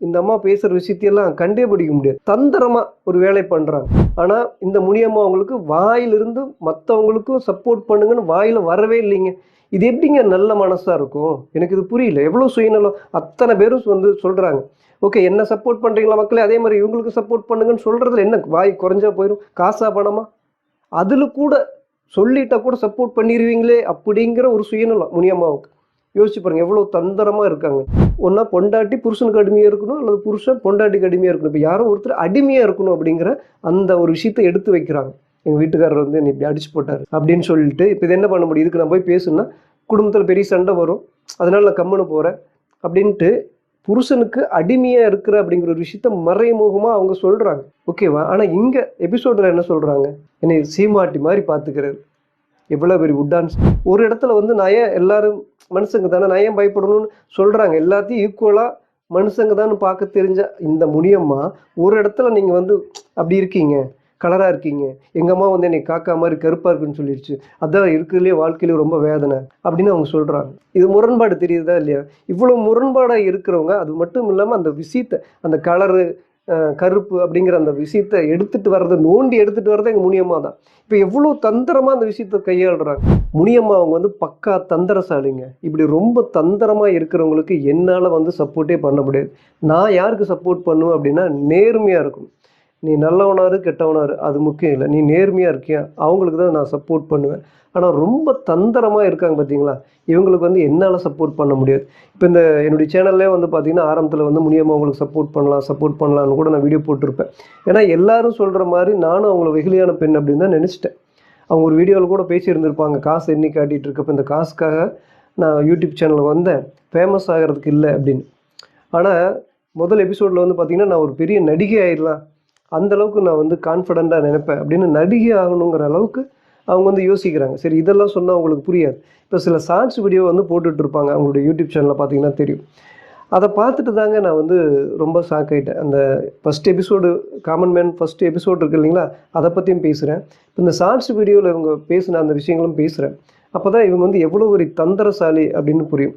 இந்த அம்மா பேசுகிற விஷயத்தையெல்லாம் கண்டே பிடிக்க முடியாது. தந்திரமாக ஒரு வேலை பண்ணுறாங்க. ஆனால் இந்த முனியம்மா அவங்களுக்கு வாயிலிருந்து மற்றவங்களுக்கும் சப்போர்ட் பண்ணுங்கன்னு வாயில் வரவே இல்லைங்க. இது எப்படிங்க நல்ல மனசாக இருக்கும்? எனக்கு இது புரியல. எவ்வளோ சுயநலம் அத்தனை பேரும் வந்து சொல்கிறாங்க. ஓகே, என்ன சப்போர்ட் பண்ணுறீங்களா மக்களே, அதே மாதிரி இவங்களுக்கு சப்போர்ட் பண்ணுங்கன்னு சொல்கிறதுல என்ன வாய் குறைஞ்சா போயிடும்? காசா பணமா? அதில் கூட சொல்லிட்டா கூட சப்போர்ட் பண்ணிடுவீங்களே அப்படிங்கிற ஒரு சுயநலம் முனியம்மாவுக்கு. யோசிச்சு பாருங்க, எவ்வளோ தந்திரமாக இருக்காங்க. ஒன்றா பொண்டாட்டி புருஷனுக்கு அடிமையாக இருக்கணும், அல்லது புருஷன் பொண்டாட்டிக்கு அடிமையாக இருக்கணும். இப்போ யாரோ ஒருத்தர் அடிமையாக இருக்கணும் அப்படிங்கிற அந்த ஒரு விஷயத்தை எடுத்து வைக்கிறாங்க. எங்கள் வீட்டுக்காரர் வந்து என்னை இப்படி அடிச்சு போட்டார் அப்படின்னு சொல்லிட்டு, இப்போ இது என்ன பண்ண முடியும்? இதுக்கு நான் போய் பேசுனா குடும்பத்தில் பெரிய சண்டை வரும், அதனால நான் கம்முன்னு போகிறேன் அப்படின்ட்டு புருஷனுக்கு அடிமையாக இருக்கிற அப்படிங்கிற ஒரு விஷயத்த மறைமுகமாக அவங்க சொல்கிறாங்க. ஓகேவா? ஆனால் இங்கே எபிசோடில் என்ன சொல்கிறாங்க? என்னை சீமாட்டி மாதிரி பார்த்துக்கிறாரு. எவ்வளோ பெரிய உட்டான்ஸ். ஒரு இடத்துல வந்து நான் ஏன் எல்லாரும் மனுஷங்க தானே, நான் ஏன் பயப்படணும்னு சொல்கிறாங்க. எல்லாத்தையும் ஈக்குவலாக மனுஷங்க தானே பார்க்க தெரிஞ்ச இந்த முனியம்மா ஒரு இடத்துல நீங்கள் வந்து அப்படி இருக்கீங்க, கலராக இருக்கீங்க, எங்கள் அம்மா வந்து என்னை காக்கா மாதிரி கருப்பாக இருக்குன்னு சொல்லிடுச்சு, அதான் இருக்கிறதுலேயே வாழ்க்கையிலேயே ரொம்ப வேதனை அப்படின்னு அவங்க சொல்கிறாங்க. இது முரண்பாடு தெரியுதா இல்லையா? இவ்வளோ முரண்பாடாக இருக்கிறவங்க, அது மட்டும் இல்லாமல் அந்த விஷயத்தை, அந்த கலரு கருப்பு அப்படிங்கிற அந்த விஷயத்தை எடுத்துகிட்டு வர்றது, நோண்டி எடுத்துகிட்டு வர்றது எங்கள் முனியம்மா தான். இப்போ எவ்வளோ தந்திரமாக அந்த விஷயத்தை கையாளுறாங்க. முனியம்மா அவங்க வந்து பக்கா தந்திரசாலிங்க. இப்படி ரொம்ப தந்திரமாக இருக்கிறவங்களுக்கு என்னால் வந்து சப்போர்ட்டே பண்ண முடியாது. நான் யாருக்கு சப்போர்ட் பண்ணுவேன் அப்படின்னா, நேர்மையாக இருக்கும். நீ நல்லவனாரு கெட்டவனாரு அது முக்கியம் இல்லை, நீ நேர்மையாக இருக்கியா, அவங்களுக்கு தான் நான் சப்போர்ட் பண்ணுவேன். ஆனால் ரொம்ப தந்திரமாக இருக்காங்க பார்த்தீங்களா, இவங்களுக்கு வந்து என்னால் சப்போர்ட் பண்ண முடியாது. இப்போ இந்த என்னுடைய சேனல்லே வந்து பார்த்தீங்கன்னா, ஆரம்பத்தில் வந்து முனியம்மா அவங்களுக்கு சப்போர்ட் பண்ணலாம்னு கூட நான் வீடியோ போட்டிருப்பேன். ஏன்னா எல்லாரும் சொல்கிற மாதிரி நானும் அவங்கள வெகுளியான பெண் அப்படின்னு தான் நினச்சிட்டேன். அவங்க ஒரு வீடியோவில் கூட பேசியிருந்திருப்பாங்க, காசு எண்ணி காட்டிகிட்டு இருக்கப்போ இந்த காசுக்காக நான் யூடியூப் சேனலில் வந்தேன், ஃபேமஸ் ஆகிறதுக்கு இல்லை அப்படின்னு. ஆனால் முதல் எபிசோடில் வந்து பார்த்திங்கன்னா, நான் ஒரு பெரிய நடிகை ஆயிடலாம், அந்தளவுக்கு நான் வந்து கான்ஃபிடெண்ட்டாக நினைப்பேன் அப்படின்னு, நடிகை ஆகணுங்கிற அளவுக்கு அவங்க வந்து யோசிக்கிறாங்க. சரி, இதெல்லாம் சொன்னால் அவங்களுக்கு புரியாது. இப்போ சில ஷார்ட்ஸ் வீடியோ வந்து போட்டுட்ருப்பாங்க அவங்களுடைய யூடியூப் சேனலில் பார்த்தீங்கன்னா தெரியும். அதை பார்த்துட்டு தாங்க நான் வந்து ரொம்ப ஷாக் ஆகிட்டேன். அந்த first episode, common man first episode இருக்குது இல்லைங்களா, அதை பற்றியும் பேசுகிறேன். இப்போ இந்த ஷார்ட்ஸ் வீடியோவில் இவங்க பேசின அந்த விஷயங்களும் பேசுகிறேன். அப்போ தான் இவங்க வந்து எவ்வளோ ஒரு தந்திரசாலி அப்படின்னு புரியும்.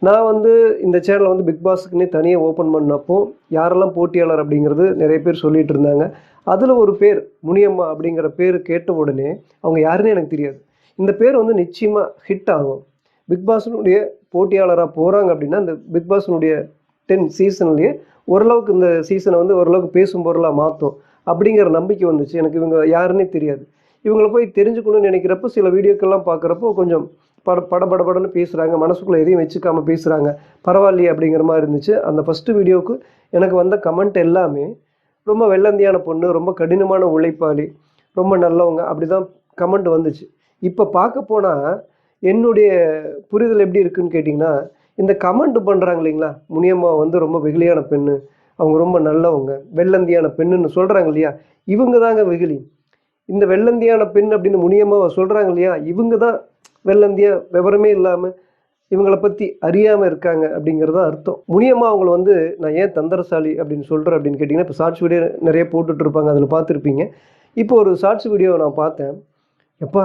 நான் வந்து இந்த சேனலை வந்து பிக் பாஸுக்குன்னே தனியாக ஓப்பன் பண்ணப்போ யாரெல்லாம் போட்டியாளர் அப்படிங்கிறது நிறைய பேர் சொல்லிகிட்டு இருந்தாங்க. அதில் ஒரு பேர் முனியம்மா அப்படிங்கிற பேர் கேட்ட உடனே அவங்க யாருன்னு எனக்கு தெரியாது. இந்த பேர் வந்து நிச்சயமாக ஹிட் ஆகும், பிக் பாஸினுடைய போட்டியாளராக போகிறாங்க அப்படின்னா இந்த பிக் பாஸினுடைய 10 சீசன்லேயே ஓரளவுக்கு இந்த சீசனை வந்து ஓரளவுக்கு பேசும் பொருளாக மாற்றும் அப்படிங்கிற நம்பிக்கை வந்துச்சு. எனக்கு இவங்க யாருன்னே தெரியாது. இவங்களை போய் தெரிஞ்சுக்கணும்னு நினைக்கிறப்போ சில வீடியோக்கெல்லாம் பார்க்குறப்போ கொஞ்சம் படபடன்னு பேசுகிறாங்க, மனசுக்குள்ளே எதையும் வச்சுக்காமல் பேசுகிறாங்க, பரவாயில்லையே அப்படிங்கிற மாதிரி இருந்துச்சு. அந்த ஃபஸ்ட்டு வீடியோவுக்கு எனக்கு வந்த கமெண்ட் எல்லாமே ரொம்ப வெள்ளந்தியான பொண்ணு, ரொம்ப கடினமான உழைப்பாளி, ரொம்ப நல்லவங்க, அப்படி தான் கமெண்ட் வந்துச்சு. இப்போ பார்க்க போனால் என்னுடைய புரிதல் எப்படி இருக்குதுன்னு கேட்டிங்கன்னா, இந்த கமெண்ட் பண்ணுறாங்க இல்லைங்களா, முனியம்மா வந்து ரொம்ப வெகுளியான பெண்ணு, அவங்க ரொம்ப நல்லவங்க, வெள்ளந்தியான பெண்ணுன்னு சொல்கிறாங்க இல்லையா, இவங்க தாங்க வெகுளி. இந்த வெள்ளந்தியான பெண் அப்படின்னு முனியம்மாவை சொல்கிறாங்க இல்லையா, இவங்க தான் வெள்ளந்தியா, விவரமே இல்லாமல் இவங்களை பற்றி அறியாமல் இருக்காங்க அப்படிங்கிறது தான் அர்த்தம். முனியம்மா அவங்கள வந்து நான் ஏன் தந்திரசாலி அப்படின்னு சொல்கிறேன் அப்படின்னு கேட்டிங்கன்னா, இப்போ ஷார்ட்ஸ் வீடியோ நிறைய போட்டுட்ருப்பாங்க, அதில் பார்த்துருப்பீங்க. இப்போ ஒரு ஷார்ட்ஸ் வீடியோவை நான் பார்த்தேன். எப்பா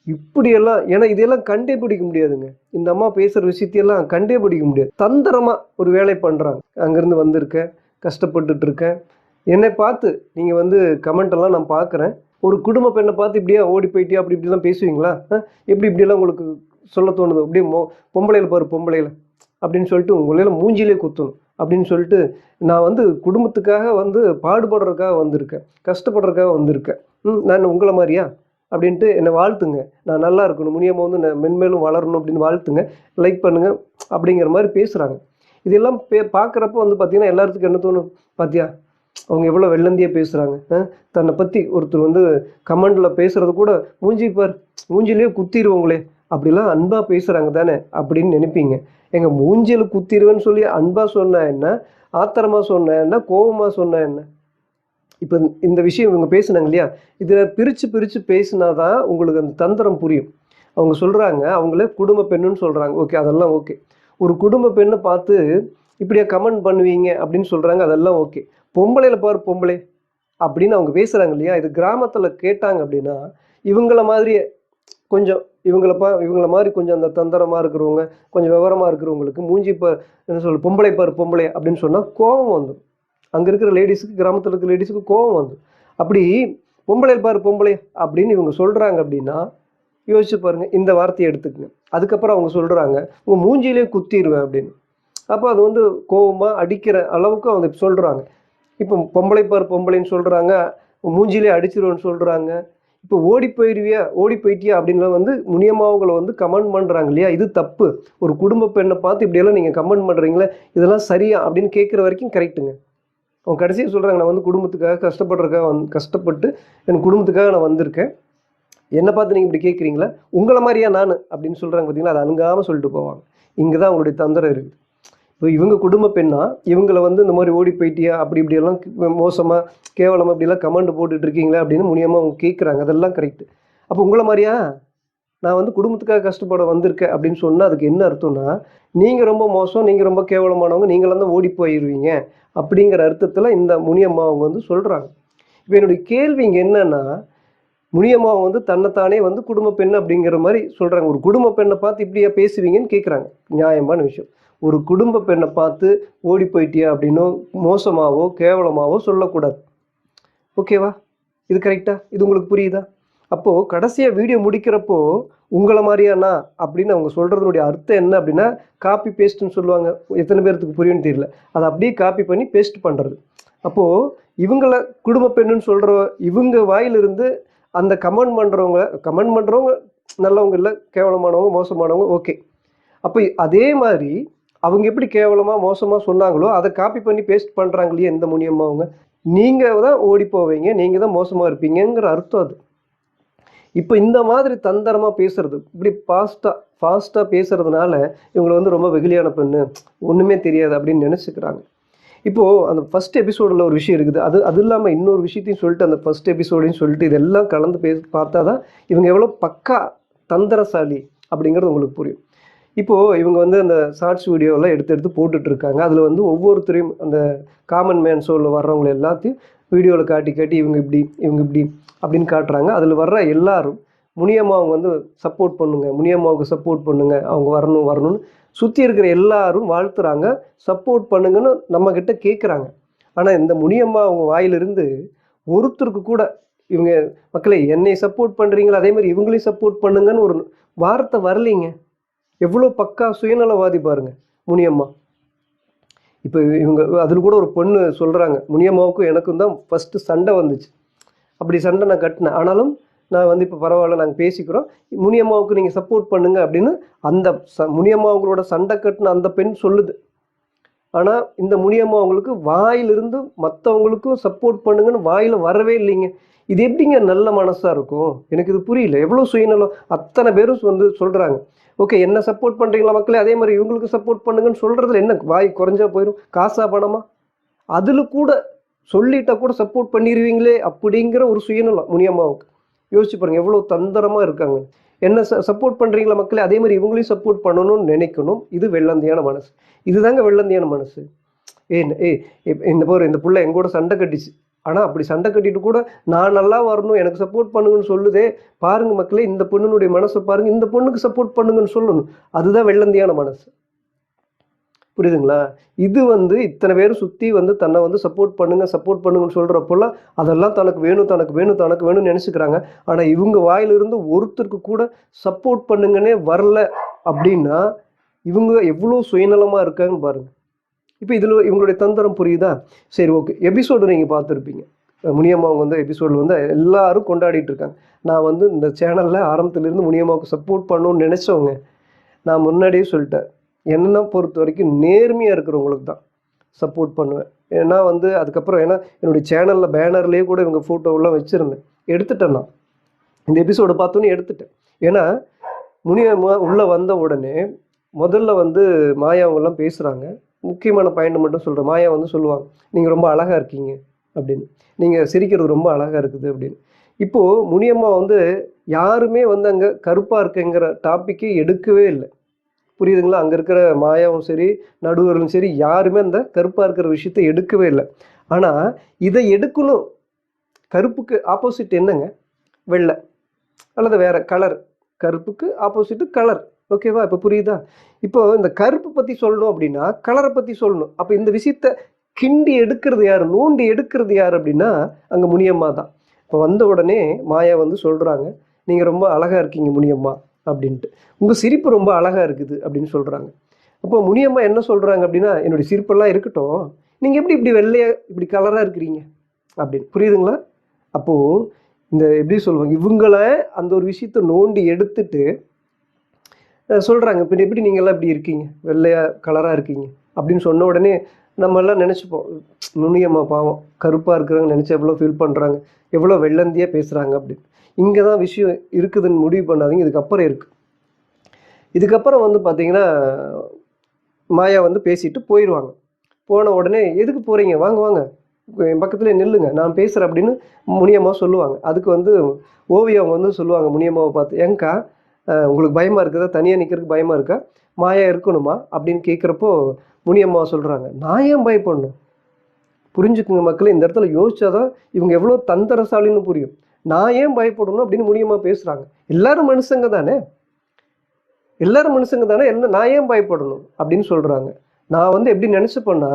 இப்படியெல்லாம், ஏன்னா இதெல்லாம் கண்டே பிடிக்க முடியாதுங்க. இந்த அம்மா பேசுகிற விஷயத்தையெல்லாம் கண்டே பிடிக்க முடியாது. தந்திரமாக ஒரு வேலை பண்ணுறாங்க. அங்கேருந்து வந்திருக்கேன், கஷ்டப்பட்டுட்ருக்கேன், என்னை பார்த்து நீங்கள் வந்து கமெண்டெல்லாம் நான் பார்க்குறேன். ஒரு குடும்ப பெண்ணை பார்த்து இப்படியே ஓடி போயிட்டியா அப்படி இப்படிலாம் பேசுவீங்களா, இப்படிலாம் உங்களுக்கு சொல்ல தோணுது, அப்படியே பொம்பளையில் பாரு பொம்பளையில் அப்படின்னு சொல்லிட்டு உங்களையெல்லாம் மூஞ்சிலே குத்தணும் அப்படின்னு சொல்லிட்டு, நான் வந்து குடும்பத்துக்காக வந்து பாடுபடுறதுக்காக வந்திருக்கேன், கஷ்டப்படுறதுக்காக வந்திருக்கேன், நான் உங்களை மாதிரியா அப்படின்ட்டு என்னை வாழ்த்துங்க, நான் நல்லா இருக்கணும், முனியம்மா வந்து நான் மென்மேலும் வளரணும் அப்படின்னு வாழ்த்துங்க, லைக் பண்ணுங்கள் அப்படிங்கிற மாதிரி பேசுகிறாங்க. இதெல்லாம் பார்க்குறப்ப வந்து பார்த்திங்கன்னா எல்லாத்துக்கும் என்ன தோணும், பார்த்தியா அவங்க எவ்வளோ வெள்ளந்தியாக பேசுகிறாங்க, தன்னை பற்றி ஒருத்தர் வந்து கமெண்டில் பேசுகிறது கூட மூஞ்சிலே குத்திடுவோங்களே, அப்படிலாம் அன்பாக பேசுகிறாங்க தானே அப்படின்னு நினைப்பீங்க. எங்கள் மூஞ்சியில் குத்திடுவேன்னு சொல்லி அன்பாக சொன்னால் என்ன, ஆத்திரமாக சொன்னால் என்ன, கோபமாக சொன்னால் என்ன? இப்போ இந்த விஷயம் இவங்க பேசுனாங்க இல்லையா, இதில் பிரித்து பேசினா தான் உங்களுக்கு அந்த தந்திரம் புரியும். அவங்க சொல்கிறாங்க, அவங்களே குடும்ப பெண்ணுன்னு சொல்கிறாங்க, ஓகே அதெல்லாம் ஓகே. ஒரு குடும்ப பெண்ணை பார்த்து இப்படியா கமெண்ட் பண்ணுவீங்க அப்படின்னு சொல்கிறாங்க, அதெல்லாம் ஓகே. பொம்பளையில் பாரு பொம்பளை அப்படின்னு அவங்க பேசுகிறாங்க இல்லையா, இது கிராமத்தில் கேட்டாங்க அப்படின்னா இவங்கள மாதிரியே கொஞ்சம் இவங்கள மாதிரி கொஞ்சம் அந்த தந்திரமாக இருக்கிறவங்க, கொஞ்சம் விவரமாக இருக்கிறவங்களுக்கு மூஞ்சி இப்போ என்ன சொல்ல பொம்பளை பாரு பொம்பளை அப்படின்னு சொன்னால் கோபம் வந்துடும். அங்கே இருக்கிற லேடிஸுக்கு, கிராமத்தில் இருக்கிற லேடிஸுக்கு கோபம் வந்துடும். அப்படி பொம்பளை பாரு பொம்பளை அப்படின்னு இவங்க சொல்கிறாங்க அப்படின்னா யோசிச்சு பாருங்க, இந்த வார்த்தையை எடுத்துக்கங்க. அதுக்கப்புறம் அவங்க சொல்கிறாங்க உங்கள் மூஞ்சியிலே குத்திடுவேன் அப்படின்னு. அப்போ அது வந்து கோபமாக அடிக்கிற அளவுக்கு அவங்க சொல்கிறாங்க. இப்போ பொம்பளை பாரு பொம்பளைன்னு சொல்கிறாங்க, மூஞ்சிலே அடிச்சிருவேன்னு சொல்கிறாங்க. இப்போ ஓடி போயிட்டியா அப்படின்லாம் வந்து முனியம்மாவங்களை வந்து கமெண்ட் பண்ணுறாங்க இல்லையா? இது தப்பு. ஒரு குடும்ப பெண்ணை பார்த்து இப்படியெல்லாம் நீங்கள் கமெண்ட் பண்ணுறீங்களே, இதெல்லாம் சரியா அப்படின்னு கேட்குற வரைக்கும் கரெக்டுங்க. அவங்க கடைசியாக சொல்கிறாங்க, நான் வந்து குடும்பத்துக்காக கஷ்டப்பட்டு என் குடும்பத்துக்காக நான் வந்திருக்கேன், என்னை பார்த்து நீங்கள் இப்படி கேட்குறீங்களா, உங்களை மாதிரியா நான் அப்படின்னு சொல்கிறாங்க. பார்த்தீங்களா? அதை அணுகாமல் சொல்லிட்டு போவாங்க. இங்கே தான் அவங்களுடைய தந்திரம் இருக்குது. இப்போ இவங்க குடும்ப பெண்ணா இவங்களை வந்து இந்த மாதிரி ஓடி போயிட்டியா அப்படி இப்படியெல்லாம் மோசமாக கேவலமாக இப்படிலாம் கமெண்ட் போட்டுட்டு இருக்கீங்களா அப்படின்னு முனியமாக அவங்க கேட்குறாங்க. அதெல்லாம் கரெக்டு. அப்போ உங்களை மாதிரியா நான் வந்து குடும்பத்துக்காக கஷ்டப்பட வந்திருக்கேன் அப்படின்னு சொன்னால் அதுக்கு என்ன அர்த்தம்னா, நீங்கள் ரொம்ப மோசம், நீங்கள் ரொம்ப கேவலமானவங்க, நீங்களாம் தான் ஓடி போயிடுவீங்க அப்படிங்கிற அர்த்தத்தில் இந்த முனியம்மா அவங்க வந்து சொல்கிறாங்க. இப்போ என்னுடைய கேள்வி இங்கே என்னன்னா, முனியம்மா வந்து தன்னைத்தானே வந்து குடும்ப பெண் அப்படிங்கிற மாதிரி சொல்கிறாங்க. ஒரு குடும்ப பெண்ணை பார்த்து இப்படியா பேசுவீங்கன்னு கேட்குறாங்க. நியாயமான விஷயம். ஒரு குடும்ப பெண்ணை பார்த்து ஓடி போயிட்டியா அப்படின்னோ மோசமாவோ கேவலமாவோ சொல்லக்கூடாது. ஓகேவா? இது கரெக்டா? இது உங்களுக்கு புரியுதா? அப்போது கடைசியாக வீடியோ முடிக்கிறப்போ உங்களை மாதிரியாண்ணா அப்படின்னு அவங்க சொல்கிறதுனுடைய அர்த்தம் என்ன அப்படின்னா, காப்பி பேஸ்ட்டுன்னு சொல்லுவாங்க. எத்தனை பேர்த்துக்கு புரியும்னு தெரியல. அதை அப்படியே காப்பி பண்ணி பேஸ்ட் பண்ணுறது. அப்போது இவங்கள குடும்ப பெண்ணுன்னு சொல்கிற இவங்க வாயிலிருந்து அந்த கமெண்ட் பண்ணுறவங்க நல்லவங்க இல்லை, கேவலமானவங்க, மோசமானவங்க, ஓகே. அப்போ அதே மாதிரி அவங்க எப்படி கேவலமாக மோசமாக சொன்னாங்களோ அதை காப்பி பண்ணி பேஸ்ட் பண்ணுறாங்க இல்லையா இந்த முனியம்மா அவங்க. நீங்கள் தான் ஓடி போவீங்க, நீங்கள் தான் மோசமாக இருப்பீங்கிற அர்த்தம் அது. இப்போ இந்த மாதிரி தந்திரமாக பேசுறது, இப்படி ஃபாஸ்ட்டாக பேசுறதுனால இவங்களை வந்து ரொம்ப வெகுளியான பெண்ணு, ஒன்றுமே தெரியாது அப்படின்னு நினச்சிக்கிறாங்க. இப்போது அந்த ஃபஸ்ட் எபிசோடில் ஒரு விஷயம் இருக்குது. அது இல்லாமல் இன்னொரு விஷயத்தையும் சொல்லிட்டு அந்த ஃபஸ்ட் எபிசோடையும் சொல்லிட்டு இதெல்லாம் கலந்து பார்த்தா தான் இவங்க எவ்வளோ பக்கா தந்திரசாலி அப்படிங்கிறது உங்களுக்கு புரியும். இப்போது இவங்க வந்து அந்த ஷார்ட்ஸ் வீடியோலாம் எடுத்து போட்டுட்ருக்காங்க. அதில் வந்து ஒவ்வொருத்தரையும் அந்த காமன் மேன் ஷோவில் வர்றவங்க எல்லாத்தையும் வீடியோவில் காட்டி இவங்க இப்படி அப்படின்னு காட்டுறாங்க. அதில் வர்ற எல்லாரும் முனியம்மா அவங்க வந்து சப்போர்ட் முனியம்மாவுக்கு சப்போர்ட் பண்ணுங்க, அவங்க வரணும்னு சுற்றி இருக்கிற எல்லாரும் வாழ்த்துறாங்க, சப்போர்ட் பண்ணுங்கன்னு நம்மக்கிட்ட கேட்குறாங்க. ஆனால் இந்த முனியம்மா அவங்க வாயிலிருந்து ஒருத்தருக்கு கூட இவங்க மக்களே என்னை சப்போர்ட் பண்ணுறீங்களா, அதே மாதிரி இவங்களையும் சப்போர்ட் பண்ணுங்கன்னு ஒரு வார்த்தை வரலைங்க. எவ்வளோ பக்கா சுயநலவாதி பாருங்க முனியம்மா. இப்போ இவங்க அதில் கூட ஒரு பொண்ணு சொல்கிறாங்க, முனியம்மாவுக்கும் எனக்கும் தான் ஃபஸ்ட்டு சண்டை வந்துச்சு, அப்படி சண்டை நான் கட்டினேன், ஆனாலும் நான் வந்து இப்போ பரவாயில்ல நாங்கள் பேசிக்கிறோம், முனியம்மாவுக்கு நீங்கள் சப்போர்ட் பண்ணுங்க அப்படின்னு அந்த முனியம்மாவங்களோட சண்டை கட்டின அந்த பெண் சொல்லுது. ஆனால் இந்த முனியம்மா அவங்களுக்கு வாயிலிருந்து மற்றவங்களுக்கும் சப்போர்ட் பண்ணுங்கன்னு வாயில் வரவே இல்லைங்க. இது எப்படிங்க நல்ல மனசாக இருக்கும்? எனக்கு இது புரியல. எவ்வளோ சுயநலம் அத்தனை பேரும் வந்து சொல்கிறாங்க. ஓகே, என்ன சப்போர்ட் பண்ணுறீங்களா மக்களே, அதே மாதிரி இவங்களுக்கு சப்போர்ட் பண்ணுங்கன்னு சொல்கிறதுல என்ன வாய் குறைஞ்சா போயிடும்? காசா பணமா? அதில் கூட சொல்லிட்டா கூட சப்போர்ட் பண்ணிடுவீங்களே அப்படிங்கிற ஒரு சுயநலம் முனியம்மாவுக்கு. யோசிச்சு பாருங்கள் எவ்வளோ தந்திரமாக இருக்காங்க. என்ன சப்போர்ட் பண்ணுறீங்களா மக்களே, அதே மாதிரி இவங்களையும் சப்போர்ட் பண்ணணும்னு நினைக்கணும். இது வெள்ளந்தியான மனசு. இதுதாங்க வெள்ளந்தியான மனசு. இந்த புள்ள எங்கூட சண்டை கட்டிச்சு, ஆனால் அப்படி சண்டை கட்டிட்டு கூட நான் நல்லா வரணும், எனக்கு சப்போர்ட் பண்ணுங்கன்னு சொல்லுதே. பாருங்கள் மக்களே, இந்த பொண்ணுனுடைய மனசை பாருங்கள், இந்த பொண்ணுக்கு சப்போர்ட் பண்ணுங்கன்னு சொல்லணும். அதுதான் வெள்ளந்தியான மனசு. புரியுதுங்களா? இது வந்து இத்தனை பேரும் சுற்றி வந்து தன்னை வந்து சப்போர்ட் பண்ணுங்கன்னு சொல்கிறப்போல்லாம் அதெல்லாம் தனக்கு வேணும்னு நினச்சிக்கிறாங்க. ஆனால் இவங்க வாயிலிருந்து ஒருத்தருக்கு கூட சப்போர்ட் பண்ணுங்கன்னே வரல அப்படின்னா இவங்க எவ்வளோ சுயநலமாக இருக்காங்கன்னு பாருங்கள். இப்போ இதில் இவங்களுடைய தந்திரம் புரியுதா? சரி, ஓகே. எபிசோடு நீங்கள் பார்த்துருப்பீங்க. முனியம்மா அவங்க வந்து எபிசோடில் வந்து எல்லாரும் கொண்டாடிட்டு இருக்காங்க. நான் வந்து இந்த சேனலில் ஆரம்பத்துலேருந்து முனியம்மாவுக்கு சப்போர்ட் பண்ணணும்னு நினச்சவங்க. நான் முன்னாடியே சொல்லிட்டேன், என்னை பொறுத்த வரைக்கும் நேர்மையாக இருக்கிறவங்களுக்கு தான் சப்போர்ட் பண்ணுவேன். ஏன்னா வந்து அதுக்கப்புறம் என்னுடைய சேனலில் பேனர்லேயே கூட இவங்க ஃபோட்டோவெல்லாம் வச்சுருந்தேன், எடுத்துட்டேன். நான் இந்த எபிசோடை பார்த்தோன்னே எடுத்துட்டேன். ஏன்னா முனியம்மா உள்ளே வந்த உடனே முதல்ல வந்து மாயா அவங்கெல்லாம் பேசுகிறாங்க. முக்கியமான பாயிண்ட் மட்டும் சொல்கிறேன். மாயா வந்து சொல்லுவாங்க, நீங்கள் ரொம்ப அழகாக இருக்கீங்க அப்படின்னு, நீங்கள் சிரிக்கிறது ரொம்ப அழகாக இருக்குது அப்படின்னு. இப்போது முனியம்மா வந்து யாருமே வந்து அங்கே கருப்பாக இருக்குங்கிற டாப்பிக்கே எடுக்கவே இல்லை. புரியுதுங்களா? அங்கே இருக்கிற மாயாவும் சரி, நடுவர்களும் சரி, யாருமே அந்த கருப்பாக இருக்கிற விஷயத்தை எடுக்கவே இல்லை. ஆனால் இதை எடுக்கணும். கருப்புக்கு ஆப்போசிட் என்னங்க? வெள்ளை அல்லது வேறு கருப்புக்கு ஆப்போசிட்டு கலர். ஓகேவா? இப்போ புரியுதா? இப்போ இந்த கருப்பு பற்றி சொல்லணும் அப்படின்னா கலரை பற்றி சொல்லணும். அப்போ இந்த விஷயத்த கிண்டி எடுக்கிறது யார், நோண்டி எடுக்கிறது யார் அப்படின்னா அங்கே முனியம்மா தான். இப்போ வந்த உடனே மாயா வந்து சொல்கிறாங்க, நீங்கள் ரொம்ப அழகாக இருக்கீங்க முனியம்மா அப்படின்ட்டு. உங்கள் சிரிப்பு ரொம்ப அழகாக இருக்குது அப்படின்னு சொல்கிறாங்க. அப்போ முனியம்மா என்ன சொல்கிறாங்க அப்படின்னா, என்னுடைய சிரிப்பெல்லாம் இருக்கட்டும், நீங்கள் எப்படி இப்படி வெள்ளையாக இப்படி கலராக இருக்கிறீங்க அப்படின்னு. புரியுதுங்களா? அப்போது இந்த எப்படி சொல்லுவாங்க, இவங்கள அந்த ஒரு விஷயத்த நோண்டி எடுத்துட்டு சொல்கிறாங்க, இப்போ எப்படி நீங்கள்லாம் இப்படி இருக்கீங்க, வெள்ளையாக கலராக இருக்கீங்க அப்படின்னு சொன்ன உடனே நம்ம எல்லாம் நினச்சிப்போம், நுண்ணியம்மா பாவம் கருப்பாக இருக்கிறவங்க நினச்சி எவ்வளோ ஃபீல் பண்ணுறாங்க, எவ்வளோ வெள்ளந்தியாக பேசுகிறாங்க அப்படின்னு. இங்கே தான் விஷயம் இருக்குதுன்னு முடிவு பண்ணாதீங்க, இதுக்கப்புறம் இருக்குது. இதுக்கப்புறம் வந்து பார்த்தீங்கன்னா மாயா வந்து பேசிட்டு போயிடுவாங்க. போன உடனே எதுக்கு போகிறீங்க, வாங்க வாங்க என் பக்கத்துலேயே நில்லுங்க, நான் பேசுகிறேன் அப்படின்னு முனியம்மா சொல்லுவாங்க. அதுக்கு வந்து ஓவியம் அவங்க வந்து சொல்லுவாங்க முனியம்மாவை பார்த்து, ஏங்கா உங்களுக்கு பயமாக இருக்குதா, தனியாக நிற்கிறதுக்கு பயமாக இருக்கா, மாயா இருக்கணுமா அப்படின்னு கேட்குறப்போ முனியம்மா சொல்கிறாங்க, நான் ஏன் பயப்படணும். புரிஞ்சுக்குங்க மக்களே, இந்த இடத்துல யோசிச்சாதான் இவங்க எவ்வளோ தந்திரசாலின்னு புரியும். நான் ஏன் பயப்படணும் அப்படின்னு முனியம்மா பேசுகிறாங்க. எல்லாரும் மனுஷங்க தானே, எல்லாரும் மனுஷங்க தானே, என்ன நான் ஏன் பயப்படணும் அப்படின்னு சொல்கிறாங்க. நான் வந்து எப்படி நினச்சிப்பேன்னா,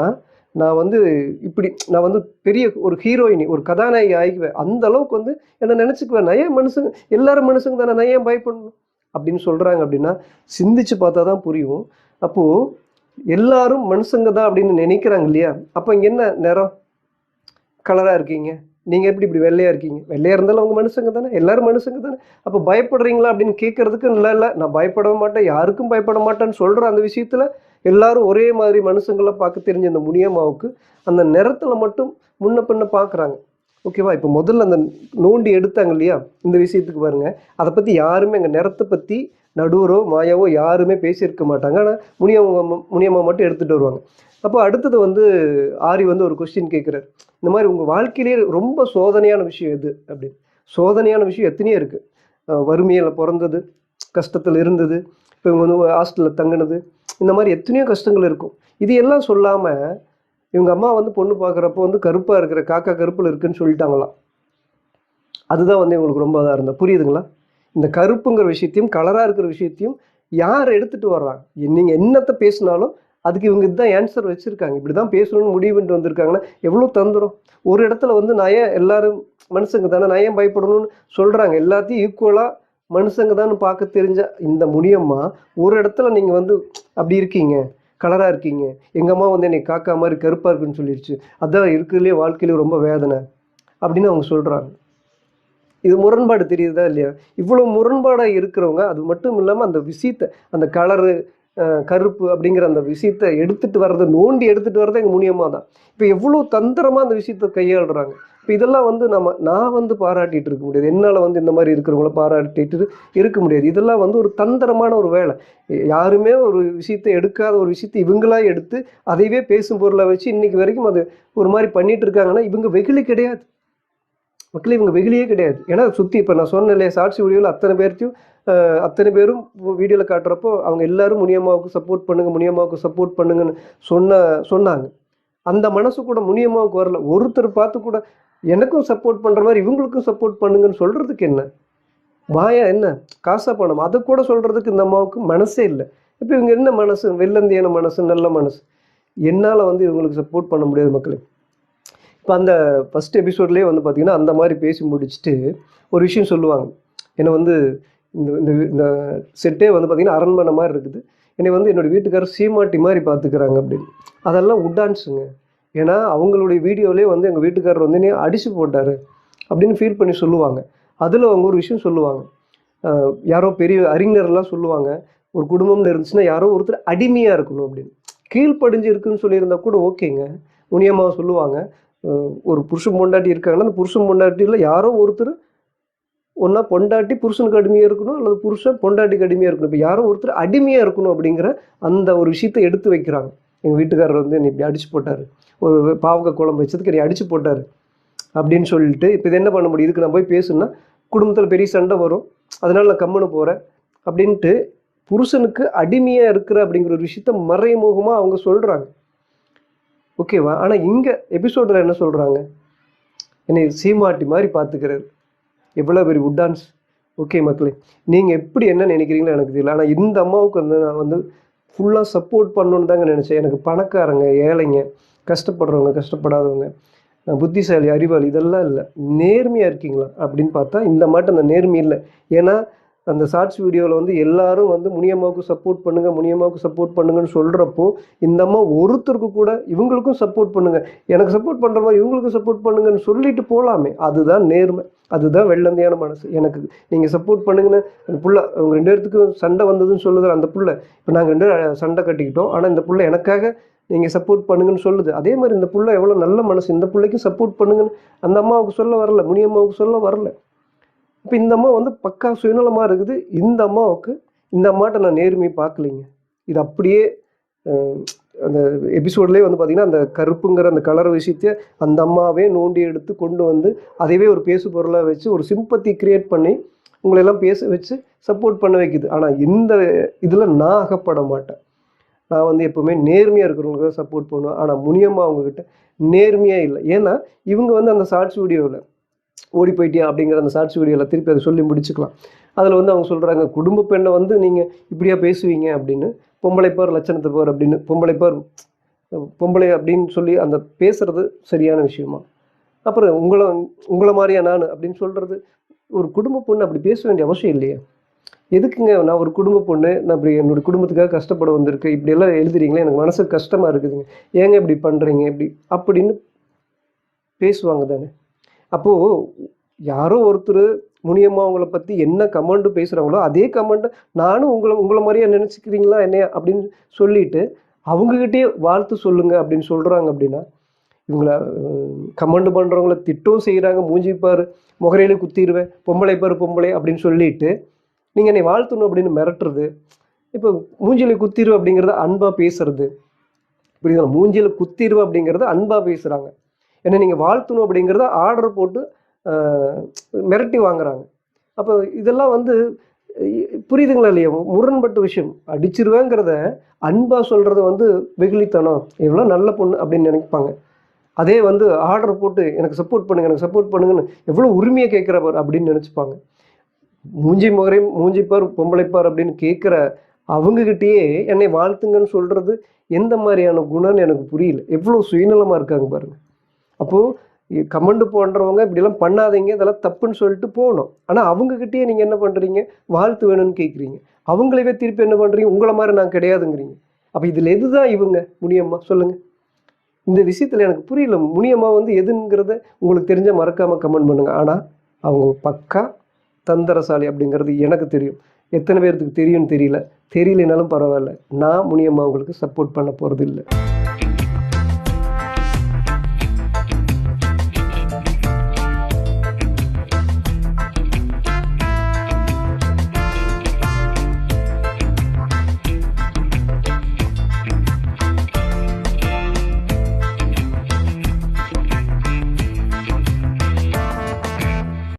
நான் வந்து இப்படி நான் வந்து பெரிய ஒரு ஹீரோயினி, ஒரு கதாநாயகி ஆகிக்குவேன். அந்த அளவுக்கு வந்து என்ன நினச்சிக்குவேன். நான் ஏன் மனுஷங்க, எல்லாரும் மனுஷங்க தானே, நான் ஏன் பயப்படணும் அப்படின்னு சொல்கிறாங்க. அப்படின்னா சிந்திச்சு பார்த்தா தான் புரியும். அப்போது எல்லாரும் மனுஷங்க தான் அப்படின்னு நினைக்கிறாங்க இல்லையா? அப்போ இங்கே என்ன நிறம், கலராக இருக்கீங்க, நீங்கள் எப்படி இப்படி வெள்ளையாக இருக்கீங்க, வெள்ளையாக இருந்தாலும் அவங்க மனுஷங்க தானே, எல்லாரும் மனுஷங்க தானே, அப்போ பயப்படுறீங்களா அப்படின்னு கேட்கறதுக்கு இல்லை நான் பயப்பட மாட்டேன், யாருக்கும் பயப்பட மாட்டேன்னு சொல்கிற அந்த விஷயத்தில் எல்லாரும் ஒரே மாதிரி மனுஷங்களை பார்க்க தெரிஞ்ச இந்த முனியம்மாவுக்கு அந்த நிறத்தில் மட்டும் முன்ன பின்ன பார்க்குறாங்க. ஓகேவா? இப்போ முதல்ல அந்த நோண்டி எடுத்தாங்க இல்லையா, இந்த விஷயத்துக்கு பாருங்க, அதை பற்றி யாருமே எங்கள் நிறத்தை பற்றி நடுவரோ மாயாவோ யாருமே பேசியிருக்க மாட்டாங்க. ஆனால் முனியம்மா மட்டும் எடுத்துகிட்டு வருவாங்க. அப்போ அடுத்தது வந்து ஆரி வந்து ஒரு கொஸ்டின் கேட்குறாரு, இந்த மாதிரி உங்கள் வாழ்க்கையிலேயே ரொம்ப சோதனையான விஷயம் எது அப்படின்னு. சோதனையான விஷயம் எத்தனையோ இருக்குது. வறுமையில் பிறந்தது, கஷ்டத்தில் இருந்தது, இப்போ இவங்க வந்து ஹாஸ்டலில் தங்கினது, இந்த மாதிரி எத்தனையோ கஷ்டங்கள் இருக்கும். இது எல்லாம் சொல்லாமல் இவங்க அம்மா வந்து பொண்ணு பார்க்குறப்போ வந்து கருப்பாக இருக்கிற காக்கா கருப்பில் இருக்குன்னு சொல்லிட்டாங்களாம். அதுதான் வந்து இவங்களுக்கு ரொம்ப இதாக இருந்தால் புரியுதுங்களா? இந்த கருப்புங்கிற விஷயத்தையும் கலராக இருக்கிற விஷயத்தையும் யார் எடுத்துகிட்டு வர்றாங்க, நீங்கள் என்னத்தை பேசினாலும் அதுக்கு இவங்க இதுதான் ஆன்சர் வச்சுருக்காங்க, இப்படி தான் பேசணும்னு முடிவு பண்ணிட்டு வந்திருக்காங்கன்னா எவ்வளோ தந்துரும். ஒரு இடத்துல வந்து நான் ஏன் எல்லாரும் மனுஷங்க தானே, நான் ஏன் பயப்படணும்னு சொல்கிறாங்க. எல்லாத்தையும் ஈக்குவலாக மனுஷங்க தான் பார்க்க தெரிஞ்ச இந்த முனியம்மா ஒரு இடத்துல நீங்கள் வந்து அப்படி இருக்கீங்க, கலராக இருக்கீங்க, எங்கள் அம்மா வந்து என்னை காக்கா மாதிரி கருப்பாக இருக்குன்னு சொல்லிடுச்சு, அதான் இருக்கிறதுலே வாழ்க்கையிலே ரொம்ப வேதனை அப்படின்னு அவங்க சொல்கிறாங்க. இது முரண்பாடு தெரியுதா இல்லையா? இவ்வளோ முரண்பாடாக இருக்கிறவங்க, அது மட்டும் இல்லாமல் அந்த விஷயத்தை, அந்த கலரு கருப்பு அப்படிங்கிற அந்த விஷயத்தை எடுத்துகிட்டு வர்றது, நோண்டி எடுத்துகிட்டு வர்றது எங்கள் முனியம்மா தான். இப்போ எவ்வளோ தந்திரமாக அந்த விஷயத்தை கையாளுறாங்க. இப்போ இதெல்லாம் வந்து நான் வந்து பாராட்டிகிட்டு இருக்க முடியாது, என்னால் வந்து இந்த மாதிரி இருக்கிறவங்கள பாராட்டிட்டு இருக்க முடியாது. இதெல்லாம் வந்து ஒரு தந்திரமான ஒரு வேலை. யாருமே ஒரு விஷயத்தை எடுக்காத ஒரு விஷயத்தை இவங்களா எடுத்து அதைவே பேசும் பொருளை வச்சு இன்னைக்கு வரைக்கும் அது ஒரு மாதிரி பண்ணிட்டு இருக்காங்கன்னா இவங்க வெகுளி கிடையாது. மக்களே இவங்க வெகுளியே கிடையாது. ஏன்னா சுற்றி இப்போ நான் சொன்னேன் இல்லையா, சாட்சி வீடியோவில் அத்தனை பேரும் வீடியோவில் காட்டுறப்போ அவங்க எல்லாரும் முனியம்மாவுக்கு சப்போர்ட் பண்ணுங்க, முனியம்மாவுக்கு சப்போர்ட் பண்ணுங்கன்னு சொன்னாங்க. அந்த மனசு கூட முனியம்மாவுக்கு வரல. ஒருத்தர் பார்த்து கூட எனக்கும் சப்போர்ட் பண்ணுற மாதிரி இவங்களுக்கும் சப்போர்ட் பண்ணுங்கன்னு சொல்கிறதுக்கு என்ன மாயா, என்ன காசா பணம், அதை கூட சொல்கிறதுக்கு இந்த அம்மாவுக்கு மனசே இல்லை. இப்போ இவங்க என்ன மனசு, வெள்ளந்தியான மனசு, நல்ல மனசு, என்னால் வந்து இவங்களுக்கு சப்போர்ட் பண்ண முடியாது மக்களே. இப்போ அந்த ஃபஸ்ட் எபிசோட்லேயே வந்து பார்த்திங்கன்னா அந்த மாதிரி பேசி முடிச்சுட்டு ஒரு விஷயம் சொல்லுவாங்க. என்னை வந்து இந்த இந்த செட்டே வந்து பார்த்திங்கன்னா அரண்மனை மாதிரி இருக்குது, என்னை வந்து என்னோடய வீட்டுக்காரர் சீமாட்டி மாதிரி பார்த்துக்கிறாங்க அப்படின்னு. அதெல்லாம் உட்டான்ஸுங்க. ஏன்னா அவங்களுடைய வீடியோவிலே வந்து எங்கள் வீட்டுக்காரர் வந்து என்னை அடித்து போட்டார் அப்படின்னு ஃபீல் பண்ணி சொல்லுவாங்க. அதில் அவங்க ஒரு விஷயம் சொல்லுவாங்க, யாரோ பெரிய அறிஞர்லாம் சொல்லுவாங்க, ஒரு குடும்பம்னு இருந்துச்சுன்னா யாரோ ஒருத்தர் அடிமையாக இருக்கணும் அப்படின்னு. கீழ்ப்படிஞ்சு இருக்குன்னு சொல்லியிருந்தா கூட ஓகேங்க. முனியம்மாவை சொல்லுவாங்க, ஒரு புருஷன் பொண்டாட்டி இருக்காங்கன்னா அந்த புருஷன் பொண்டாட்டியில் யாரோ ஒருத்தர் ஒன்றா பொண்டாட்டி புருஷனுக்கு அடிமையாக இருக்கணும், அல்லது புருஷன் பொண்டாட்டிக்கு அடிமையாக இருக்கணும். இப்போ யாரோ ஒருத்தர் அடிமையாக இருக்கணும் அப்படிங்கிற அந்த ஒரு விஷயத்தை எடுத்து வைக்கிறாங்க. எங்கள் வீட்டுக்காரர் வந்து என்னை இப்படி அடித்து போட்டார், ஒரு பாவக்காய் குழம்பு வச்சதுக்கு என்னை அடித்து போட்டார் அப்படின்னு சொல்லிட்டு இப்போ இது என்ன பண்ண முடியும், இதுக்கு நான் போய் பேசுனா குடும்பத்தில் பெரிய சண்டை வரும், அதனால் நான் கம்முன்னு போகிறேன் அப்படின்ட்டு புருஷனுக்கு அடிமையாக இருக்கிற அப்படிங்கிற ஒரு விஷயத்த மறைமுகமாக அவங்க சொல்கிறாங்க. ஓகேவா? ஆனால் இங்கே எபிசோடில் என்ன சொல்கிறாங்க, என்னை சீமாட்டி மாதிரி பார்த்துக்கிறாரு. எவ்வளோ பெரிய உட்டான்ஸ், ஓகே மக்களே, நீங்கள் எப்படி என்ன நினைக்கிறீங்களோ எனக்கு தெரியல. ஆனால் இந்த அம்மாவுக்கு வந்து நான் வந்து ஃபுல்லாக சப்போர்ட் பண்ணணுன்னு தாங்க நினச்சேன். எனக்கு பணக்காரங்க, ஏழைங்க, கஷ்டப்படுறவங்க, கஷ்டப்படாதவங்க, புத்திசாலி, அறிவாளி இதெல்லாம் இல்லை. நேர்மையாக இருக்கீங்களா அப்படின்னு பார்த்தா இந்த மாட்டம் அந்த நேர்மை இல்லை. ஏன்னா அந்த ஷார்ட்ஸ் வீடியோவில் வந்து எல்லாரும் வந்து முனியம்மாவுக்கு சப்போர்ட் பண்ணுங்கள், முனியம்மாவுக்கு சப்போர்ட் பண்ணுங்கன்னு சொல்கிறப்போ இந்த அம்மா ஒருத்தருக்கு கூட இவங்களுக்கும் சப்போர்ட் பண்ணுங்கள், எனக்கு சப்போர்ட் பண்ணுற மாதிரி இவங்களுக்கும் சப்போர்ட் பண்ணுங்கன்னு சொல்லிட்டு போகலாமே. அதுதான் நேர்மை, அதுதான் வெள்ளந்தையான மனசு. எனக்கு நீங்கள் சப்போர்ட் பண்ணுங்கன்னு அந்த புள்ள அவங்க 2 பேர்த்துக்கும் சண்டை வந்ததுன்னு சொல்லுது. அந்த புள்ள இப்போ நாங்கள் 2 பேரும் சண்டை கட்டிக்கிட்டோம், ஆனால் இந்த புள்ள எனக்காக நீங்கள் சப்போர்ட் பண்ணுங்கன்னு சொல்லுது. அதே மாதிரி இந்த புள்ள எவ்வளோ நல்ல மனசு, இந்த பிள்ளைக்கும் சப்போர்ட் பண்ணுங்கன்னு அந்த அம்மாவுக்கு சொல்ல வரல, முனியம்மாவுக்கு சொல்ல வரல. இப்போ இந்த அம்மா வந்து பக்கா சுயநலமாக இருக்குது. இந்த அம்மாவுக்கு இந்த அம்மாட்ட நான் நேர்மையை பார்க்கலைங்க. இது அப்படியே அந்த எபிசோட்லேயே வந்து பார்த்திங்கன்னா அந்த கருப்புங்கிற அந்த கலர் விஷயத்தை அந்த அம்மாவே நோண்டி எடுத்து கொண்டு வந்து அதைவே ஒரு பேசு பொருளாக வச்சு ஒரு சிம்பத்தி க்ரியேட் பண்ணி உங்களெல்லாம் பேச வச்சு சப்போர்ட் பண்ண வைக்குது. ஆனால் இந்த இதில் நான் அகப்பட மாட்டேன். நான் வந்து எப்போவுமே நேர்மையாக இருக்கிறவங்களுக்கு தான் சப்போர்ட் பண்ணுவேன். ஆனால் முனியம்மா அவங்கக்கிட்ட நேர்மையாக இல்லை. ஏன்னா இவங்க வந்து அந்த ஷார்ட்ஸ் வீடியோவில் ஓடி போயிட்டியா அப்படிங்கிற அந்த ஷார்ட்ஸ் வீடியோவில் திருப்பி அதை சொல்லி முடிச்சுக்கலாம். அதில் வந்து அவங்க சொல்கிறாங்க, குடும்ப பெண்ணை வந்து நீங்கள் இப்படியா பேசுவீங்க அப்படின்னு, பொம்பளை பார் லட்சணத்தை பார் அப்படின்னு, பொம்பளை பார் பொம்பளை அப்படின்னு சொல்லி அந்த பேசுகிறது சரியான விஷயமா? அப்புறம் உங்களை மாதிரியா நான் அப்படின்னு சொல்கிறது, ஒரு குடும்ப பொண்ணு அப்படி பேச வேண்டிய அவசியம் இல்லையா? எதுக்குங்க நான் ஒரு குடும்ப பொண்ணு, நான் இப்படி என்னோடய குடும்பத்துக்காக கஷ்டப்பட வந்திருக்கு, இப்படியெல்லாம் எழுதுறீங்களே, எனக்கு மனசுக்கு கஷ்டமாக இருக்குதுங்க, ஏங்க இப்படி பண்ணுறீங்க இப்படி அப்படின்னு பேசுவாங்க தானே. அப்போது யாரோ ஒருத்தர் முனியம்மா அவங்கள பற்றி என்ன கமெண்ட் பேசுகிறாங்களோ அதே கமெண்ட்டை நானும் உங்களை மாதிரியே நினச்சிக்கிறீங்களா என்னையா அப்படின்னு சொல்லிட்டு அவங்கக்கிட்டே வாழ்த்து சொல்லுங்க அப்படின்னு சொல்கிறாங்க. அப்படின்னா இவங்கள கமெண்ட் பண்ணுறவங்கள திட்டம் செய்கிறாங்க. மூஞ்சி பாரு, முகரையிலே குத்திடுவேன், பொம்பளை பாரு பொம்பளை அப்படின்னு சொல்லிட்டு நீங்கள் என்னை வாழ்த்தணும் அப்படின்னு மிரட்டுறது. இப்போ மூஞ்சியில் குத்திரு அப்படிங்கிறத அன்பாக பேசுறது, புரியுதுங்களா? மூஞ்சியில் குத்திரு அப்படிங்கிறத அன்பாக பேசுகிறாங்க. ஏன்னா நீங்கள் வாழ்த்தணும் அப்படிங்கிறத ஆர்டர் போட்டு மிரட்டி வாங்குறாங்க. அப்போ இதெல்லாம் வந்து புரியுதுங்களா இல்லையா? முரண்பட்ட விஷயம். அடிச்சிருவேங்கிறத அன்பாக சொல்கிறது வந்து வெகுளித்தனம், எவ்வளோ நல்ல பொண்ணு அப்படின்னு நினைப்பாங்க. அதே வந்து ஆர்டர் போட்டு எனக்கு சப்போர்ட் பண்ணுங்க, எனக்கு சப்போர்ட் பண்ணுங்கன்னு எவ்வளோ உரிமையை கேட்குறவர் அப்படின்னு நினச்சிப்பாங்க. மூஞ்சிப்பார் பொம்பளைப்பார் அப்படின்னு கேட்குற அவங்கக்கிட்டேயே என்னை வாழ்த்துங்கன்னு சொல்கிறது எந்த மாதிரியான குணம்னு எனக்கு புரியல. எவ்வளோ சுயநலமாக இருக்காங்க பாருங்கள். அப்போது கமெண்ட் பண்ணுறவங்க இப்படிலாம் பண்ணாதீங்க, இதெல்லாம் தப்புன்னு சொல்லிட்டு போகணும். ஆனால் அவங்கக்கிட்டேயே நீங்கள் என்ன பண்ணுறீங்க, வாழ்த்து வேணும்னு கேட்குறீங்க. அவங்களவே திருப்பி என்ன பண்ணுறீங்க, உங்களை மாதிரி நான் கிடையாதுங்கிறீங்க. அப்போ இதில் எது தான் இவங்க முனியம்மா சொல்லுங்கள்? இந்த விஷயத்தில் எனக்கு புரியல. முனியம்மா வந்து எதுங்கிறத உங்களுக்கு தெரிஞ்சால் மறக்காமல் கமெண்ட் பண்ணுங்கள். ஆனால் அவங்க பக்கா தந்திரசாலி அப்படிங்கிறது எனக்கு தெரியும். எத்தனை பேர்த்துக்கு தெரியும்னு தெரியல. தெரியலனாலும் பரவாயில்ல, நான் முனியம்மா அவங்களுக்கு சப்போர்ட் பண்ண போகிறது இல்லை.